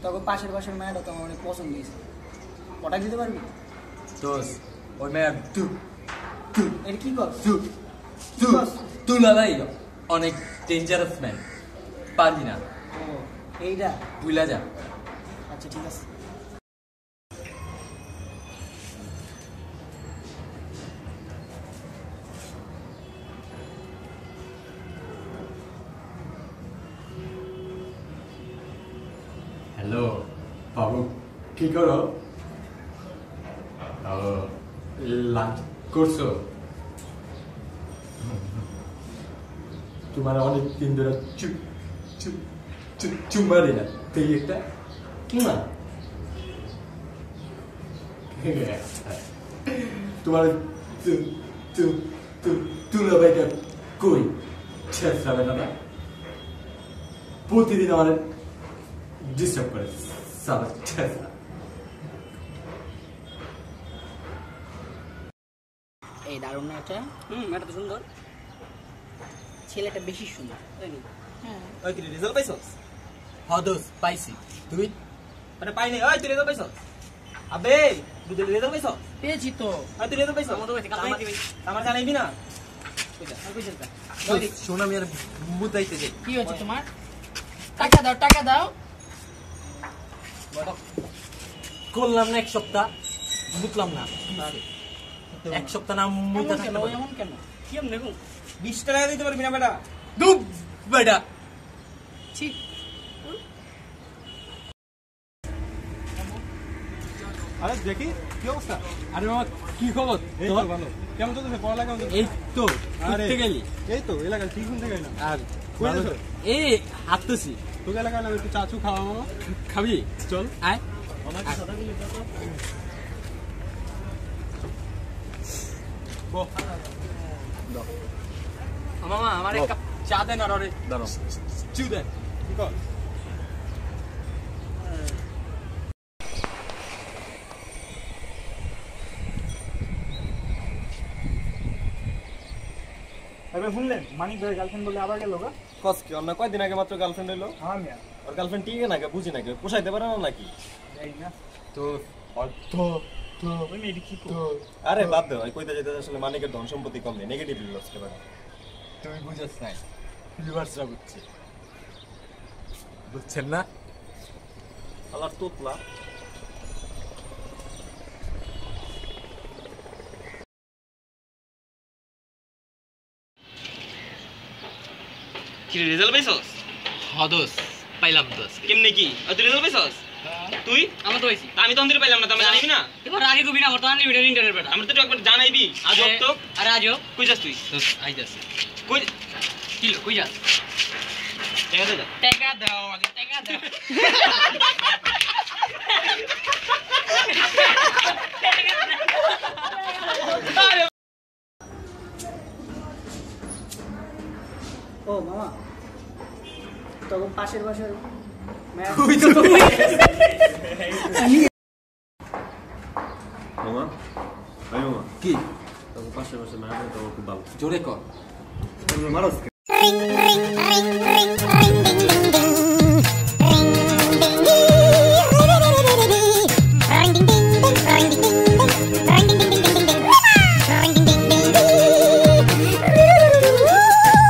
তখন পাশের মেয়েটা তো আমার অনেক পছন্দ হয়েছে, পটাক দিতে পারবি? দোষ ওই মেয়ে এটা কি কর? তুই লালাই অনেক ডেঞ্জারাস ম্যান, পারবি না। ও এইটা বুঝলা যা। আচ্ছা ঠিক আছে। হ্যালো বাবু, কি করো? লাঞ্চ করছো? তোমার অনেক দিন ধরে চুম্বা দিই না, তুই একটা কি মা তোমার তুলা ভাইটা কই শেষ হবে না? প্রতিদিন আমার ডিস্টার্ব করে সারা শেষ। এই দারুণ না এটা? এটা তো সুন্দর, ছেলেটা বেশি সুন্দর। হ্যাঁ ওই তুই রেজাল্ট পাইছস? হ্যাঁ দোষ পাইছি, তুই? মানে পাই নাই। ওই তুই রেজাল্ট পাইছস? আবে তুই রেজাল্ট পাইছস? পেয়েছি তো। ওই তুই রেজাল্ট পাইছস? আমার তো পাইছি, কাল পাইছি। আমার জানাইবি না? শোন আমি আর মুতাইতে যাই। কি হচ্ছে তোমার? টাকা দাও, টাকা দাও। করলাম না এক সপ্তাহ, মুতলাম না। এক সপ্তাহ না মুইতে থাকতে পারি? এমন কেন? কি এমন দেখুন? 20 টাকা দিতে পারবি না বেটা? ডুব বেটা। ছি, আরে দেখি কি অবস্থা? আরে বাবা কি খবর? এই তো ভালো। কেমন চলতেছে পড়ালেখা? কেমন চলতেছে? এই তো আরে ঘুরতে গেলি? এই তো এলাকায় টিউশন থেকে এলাম। আর কই যাচ্ছ? এই হাঁটতেছি। তোকে এলাকায় না একটু চাচু খাওয়া মামা। খাবি? চল। আয়। মামা আমার এক কাপ চা দেন আর ওরে দাঁড়াও চু দে। কি কর? এবার শুনলেন মানিক ভাই গার্লফ্রেন্ড বলে আবার গেল গা? কস কি অন্য কয়দিন আগে মাত্র গার্লফ্রেন্ড হইলো? হ্যাঁ মিয়া, ওর গার্লফ্রেন্ড টিকে নাকি বুঝি নাকি পোষাইতে পারে না নাকি? এই না তো ওই মেয়েটি কি তো আরে বাদ দে ভাই, কইতে যেতে আসলে মানিকের ধন সম্পত্তি কম নেই, নেগেটিভ লস কে পারে। তুমি বুঝছ নাই, ভিউয়ার্সরা বুঝছে, বুঝছেন না? আলার তোতলা কি রেজাল্ট পাইছস? হ্যাঁ দোষ পাইলাম দোষ। কেমনে কি? তুই রেজাল্ট পাইছস? তুই? আমার তো হয়েছি। আমি তো অন্তরে পাইলাম না, তো আমি জানাইবি না? এবার আগে কবি না, বর্তমানে ভিডিও ইন্টারনেট বেটা। আমরা তো একবার জানাইবি আজ হোক তো। আরে আজও কই যাস তুই? দোষ আইতাছে। কই কিলো কই যাস? টাকা দে যা। টাকা দাও, আগে টাকা দাও। ও মামা, তখন পাশের মামা, আই মামা কি তোর পাশে পাশে না তো খুব ভালো। জোরে কর। মারস